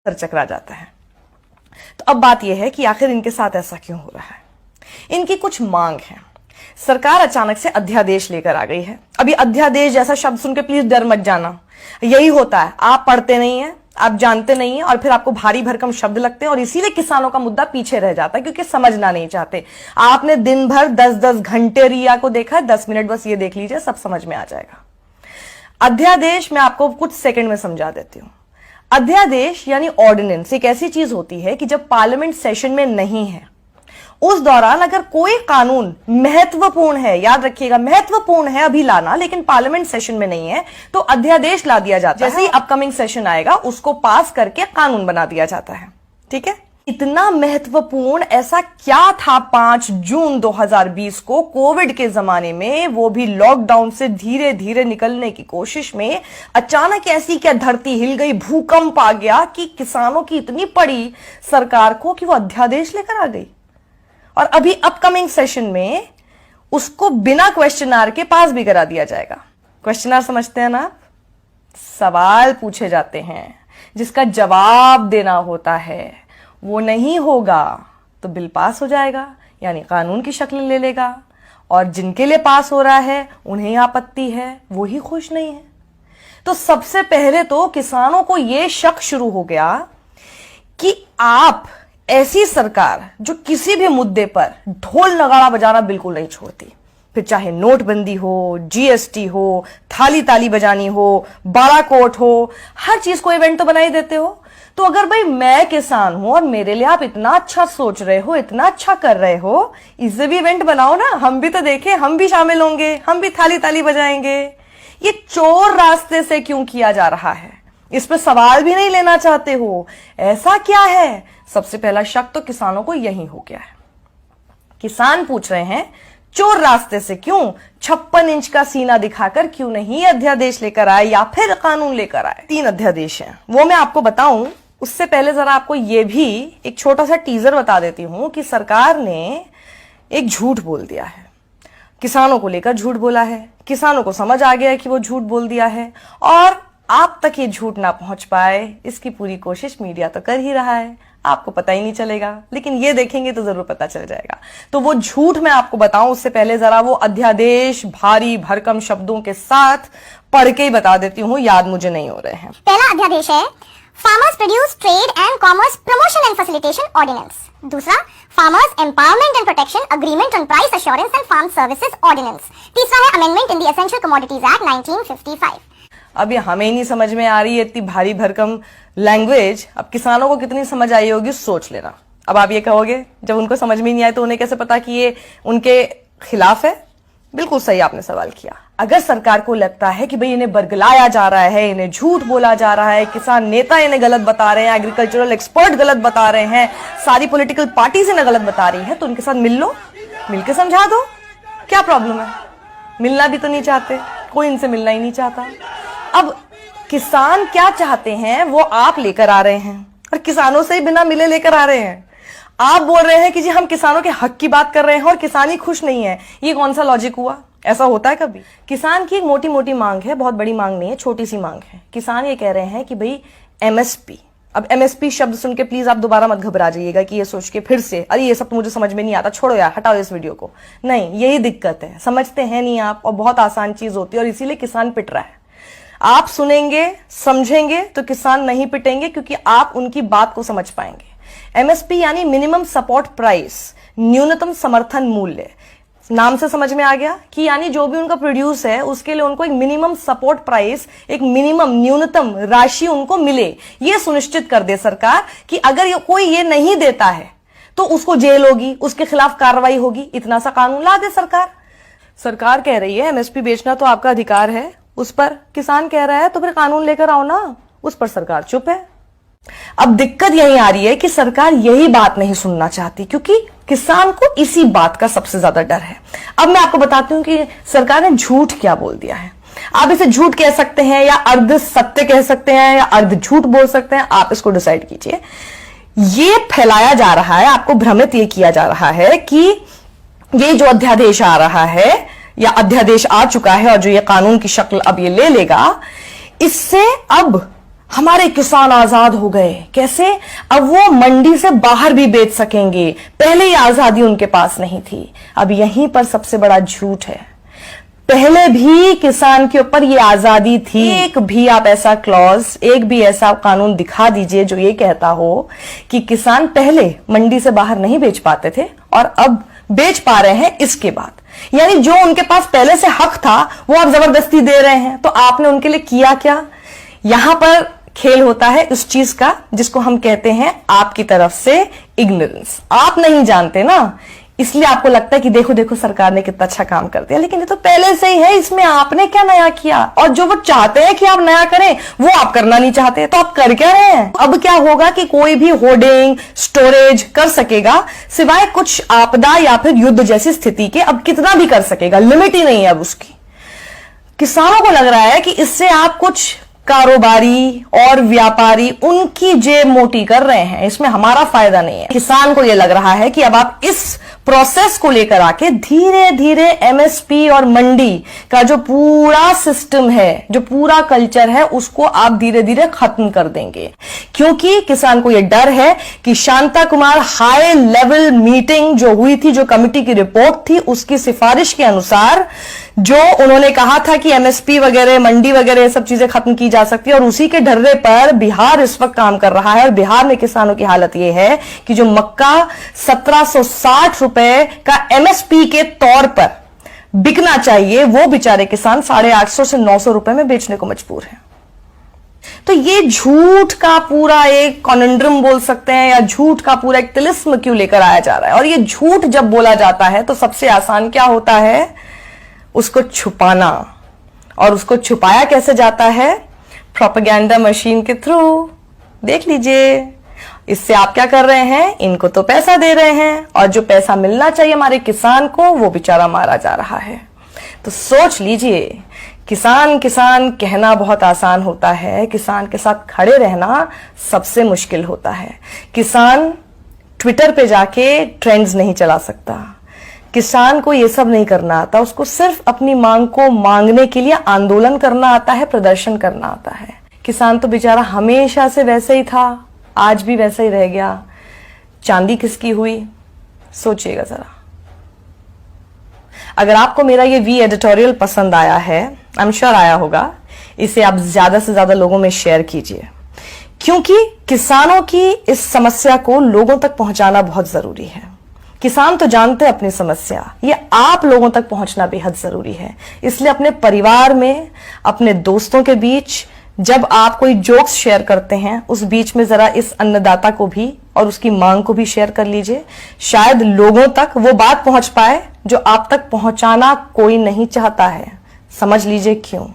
चकरा जाता है। तो अब बात यह है कि आखिर इनके साथ ऐसा क्यों हो रहा है। इनकी कुछ मांग है। सरकार अचानक से अध्यादेश लेकर आ गई है। अभी अध्यादेश जैसा शब्द सुन के प्लीज डर मत जाना, यही होता है, आप पढ़ते नहीं है, आप जानते नहीं है और फिर आपको भारी भरकम शब्द लगते हैं और इसीलिए किसानों का मुद्दा पीछे रह जाता है क्योंकि समझना नहीं चाहते। आपने दिन भर 10-10 घंटे रिया को देखा, 10 मिनट बस ये देख लीजिए, सब समझ में आ जाएगा। अध्यादेश मैं आपको कुछ सेकंड में समझा देती हूं। अध्यादेश यानी ऑर्डिनेंस एक ऐसी चीज होती है कि जब पार्लियामेंट सेशन में नहीं है उस दौरान अगर कोई कानून महत्वपूर्ण है, याद रखिएगा महत्वपूर्ण है अभी लाना, लेकिन पार्लियामेंट सेशन में नहीं है तो अध्यादेश ला दिया जाता है। जैसे ही अपकमिंग सेशन आएगा उसको पास करके कानून बना दिया जाता है। ठीक है, इतना महत्वपूर्ण ऐसा क्या था 5 जून 2020 को कोविड के जमाने में, वो भी लॉकडाउन से धीरे धीरे निकलने की कोशिश में अचानक ऐसी क्या धरती हिल गई, भूकंप आ गया कि किसानों की इतनी पड़ी सरकार को कि वो अध्यादेश लेकर आ गई और अभी अपकमिंग सेशन में उसको बिना क्वेश्चन के पास भी करा दिया जाएगा। क्वेश्चन समझते हैं ना आप? सवाल पूछे जाते हैं जिसका जवाब देना होता है, वो नहीं होगा तो बिल पास हो जाएगा यानी कानून की शक्ल ले लेगा और जिनके लिए पास हो रहा है उन्हें आपत्ति है, वो ही खुश नहीं है। तो सबसे पहले तो किसानों को यह शक शुरू हो गया कि आप ऐसी सरकार जो किसी भी मुद्दे पर ढोल नगाड़ा बजाना बिल्कुल नहीं छोड़ती, फिर चाहे नोटबंदी हो, जीएसटी हो, थाली ताली बजानी हो, बड़ा कोर्ट हो, हर चीज को इवेंट तो बना ही देते हो। तो अगर भाई मैं किसान हूं और मेरे लिए आप इतना अच्छा सोच रहे हो, इतना अच्छा कर रहे हो, इसे भी इवेंट बनाओ ना, हम भी तो देखें, हम भी शामिल होंगे, हम भी थाली ताली बजाएंगे। ये चोर रास्ते से क्यों किया जा रहा है, इस पर सवाल भी नहीं लेना चाहते हो, ऐसा क्या है? सबसे पहला शक तो किसानों को यही हो गया है। किसान पूछ रहे हैं चोर रास्ते से क्यों, 56 इंच का सीना दिखाकर क्यों नहीं अध्यादेश लेकर आए या फिर कानून लेकर आए। 3 अध्यादेश हैं, वो मैं आपको बताऊं उससे पहले जरा आपको यह भी एक छोटा सा टीजर बता देती हूं कि सरकार ने एक झूठ बोल दिया है, किसानों को लेकर झूठ बोला है, किसानों को समझ आ गया है कि वो झूठ बोल दिया है और आप तक ये झूठ ना पहुंच पाए इसकी पूरी कोशिश मीडिया तो कर ही रहा है, आपको पता ही नहीं चलेगा, लेकिन ये देखेंगे तो जरूर पता चल जाएगा। तो वो झूठ मैं आपको बताऊं उससे पहले जरा वो अध्यादेश भारी भरकम शब्दों के साथ पढ़ के ही बता देती हूँ, याद मुझे नहीं हो रहे हैं। पहला अध्यादेश है farmers produce trade and commerce promotion and facilitation ordinance. दूसरा farmers empowerment and protection agreement on price assurance and farm services ordinance. तीसरा है amendment in the essential commodities act 1955। अब ये हमें नहीं समझ में आ रही है इतनी भारी भरकम लैंग्वेज, अब किसानों को कितनी समझ आई होगी सोच लेना। अब आप ये कहोगे जब उनको समझ में नहीं आए तो उन्हें कैसे पता कि ये उनके खिलाफ है? बिल्कुल सही आपने सवाल किया। अगर सरकार को लगता है कि भाई इन्हें बरगलाया जा रहा है, इन्हें झूठ बोला जा रहा है, किसान नेता इन्हें गलत बता रहे हैं, एग्रीकल्चरल एक्सपर्ट गलत बता रहे हैं, सारी पॉलिटिकल पार्टीज इन्हें गलत बता रही है, तो उनके साथ मिल लो, मिलकर समझा दो, क्या प्रॉब्लम है? मिलना भी तो नहीं चाहते, कोई इनसे मिलना ही नहीं चाहता। अब किसान क्या चाहते हैं वो आप लेकर आ रहे हैं और किसानों से ही बिना मिले लेकर आ रहे हैं। आप बोल रहे हैं कि जी हम किसानों के हक की बात कर रहे हैं और किसान ही खुश नहीं है, ये कौन सा लॉजिक हुआ? ऐसा होता है कभी? किसान की एक मोटी मोटी मांग है, बहुत बड़ी मांग नहीं है, छोटी सी मांग है। किसान ये कह रहे हैं कि भाई एमएसपी, अब एमएसपी शब्द सुन के प्लीज आप दोबारा मत घबरा जाइएगा कि ये सोच के फिर से अरे ये सब तो मुझे समझ में नहीं आता, छोड़ो यार, हटाओ इस वीडियो को। नहीं, यही दिक्कत है, समझते हैं नहीं आप और बहुत आसान चीज होती है और इसीलिए किसान पिट रहा है। आप सुनेंगे समझेंगे तो किसान नहीं पिटेंगे क्योंकि आप उनकी बात को समझ पाएंगे। एमएसपी यानी मिनिमम सपोर्ट प्राइस, न्यूनतम समर्थन मूल्य, नाम से समझ में आ गया कि यानी जो भी उनका प्रोड्यूस है उसके लिए उनको एक मिनिमम सपोर्ट प्राइस, एक मिनिमम न्यूनतम राशि उनको मिले, ये सुनिश्चित कर दे सरकार कि अगर कोई ये नहीं देता है तो उसको जेल होगी, उसके खिलाफ कार्रवाई होगी। इतना सा कानून ला दे सरकार। सरकार कह रही है एमएसपी बेचना तो आपका अधिकार है, उस पर किसान कह रहा है तो फिर कानून लेकर आओ ना, उस पर सरकार चुप है। अब दिक्कत यही आ रही है कि सरकार यही बात नहीं सुनना चाहती क्योंकि किसान को इसी बात का सबसे ज्यादा डर है। अब मैं आपको बताती हूं कि सरकार ने झूठ क्या बोल दिया है। आप इसे झूठ कह सकते हैं या अर्ध सत्य कह सकते हैं या अर्ध झूठ बोल सकते हैं, आप इसको डिसाइड कीजिए। ये फैलाया जा रहा है, आपको भ्रमित ये किया जा रहा है कि ये जो अध्यादेश आ रहा है या अध्यादेश आ चुका है और जो ये कानून की शक्ल अब ये ले लेगा, इससे अब हमारे किसान आजाद हो गए। कैसे? अब वो मंडी से बाहर भी बेच सकेंगे। पहले ही आजादी उनके पास नहीं थी। अब यहीं पर सबसे बड़ा झूठ है, पहले भी किसान के ऊपर ये आजादी थी। एक भी आप ऐसा क्लॉज, एक भी ऐसा कानून दिखा दीजिए जो ये कहता हो कि किसान पहले मंडी से बाहर नहीं बेच पाते थे और अब बेच पा रहे हैं इसके बाद। यानी जो उनके पास पहले से हक था वो आप जबरदस्ती दे रहे हैं। तो आपने उनके लिए किया क्या? यहां पर खेल होता है उस चीज का जिसको हम कहते हैं आपकी तरफ से इग्नोरेंस। आप नहीं जानते ना, इसलिए आपको लगता है कि देखो देखो सरकार ने कितना अच्छा काम कर दिया, लेकिन ये तो पहले से ही है, इसमें आपने क्या नया किया? और जो वो चाहते हैं कि आप नया करें वो आप करना नहीं चाहते, तो आप कर क्या रहे हैं? अब क्या होगा कि कोई भी होर्डिंग स्टोरेज कर सकेगा सिवाय कुछ आपदा या फिर युद्ध जैसी स्थिति के। अब कितना भी कर सकेगा, लिमिट ही नहीं है अब उसकी। किसानों को लग रहा है कि इससे आप कुछ कारोबारी और व्यापारी उनकी जेब मोटी कर रहे हैं, इसमें हमारा फायदा नहीं है। किसान को यह लग रहा है कि अब आप इस प्रोसेस को लेकर आके धीरे धीरे एमएसपी और मंडी का जो पूरा सिस्टम है, जो पूरा कल्चर है, उसको आप धीरे धीरे खत्म कर देंगे। क्योंकि किसान को यह डर है कि Shanta Kumar high level meeting जो हुई थी, जो कमिटी की रिपोर्ट थी, उसकी सिफारिश के अनुसार जो उन्होंने कहा था कि एमएसपी वगैरह, मंडी वगैरह ये सब चीजें खत्म की जा सकती है, और उसी के ढर्रे पर बिहार इस वक्त काम कर रहा है। और बिहार में किसानों की हालत यह है कि जो मक्का 1760 रुपए का एमएसपी के तौर पर बिकना चाहिए, वो बेचारे किसान 850 से 900 रुपए में बेचने को मजबूर हैं। तो ये झूठ का पूरा एक कॉन्ड्रम बोल सकते हैं, या झूठ का पूरा एक तिलिस्म क्यों लेकर आया जा रहा है? और ये झूठ जब बोला जाता है तो सबसे आसान क्या होता है? उसको छुपाना। और उसको छुपाया कैसे जाता है? प्रोपेगेंडा मशीन के थ्रू। देख लीजिए, इससे आप क्या कर रहे हैं? इनको तो पैसा दे रहे हैं, और जो पैसा मिलना चाहिए हमारे किसान को, वो बेचारा मारा जा रहा है। तो सोच लीजिए, किसान किसान कहना बहुत आसान होता है, किसान के साथ खड़े रहना सबसे मुश्किल होता है। किसान ट्विटर पे जाके ट्रेंड्स नहीं चला सकता, किसान को ये सब नहीं करना आता, उसको सिर्फ अपनी मांग को मांगने के लिए आंदोलन करना आता है, प्रदर्शन करना आता है। किसान तो बेचारा हमेशा से वैसे ही था, आज भी वैसे ही रह गया। चांदी किसकी हुई? सोचिएगा जरा। अगर आपको मेरा ये वी एडिटोरियल पसंद आया है, आई एम श्योर आया होगा, इसे आप ज्यादा से ज्यादा लोगों में शेयर कीजिए, क्योंकि किसानों की इस समस्या को लोगों तक पहुंचाना बहुत जरूरी है। किसान तो जानते हैं अपनी समस्या, ये आप लोगों तक पहुंचना बेहद जरूरी है। इसलिए अपने परिवार में, अपने दोस्तों के बीच जब आप कोई जोक्स शेयर करते हैं, उस बीच में जरा इस अन्नदाता को भी और उसकी मांग को भी शेयर कर लीजिए। शायद लोगों तक वो बात पहुंच पाए जो आप तक पहुंचाना कोई नहीं चाहता है। समझ लीजिए क्यों।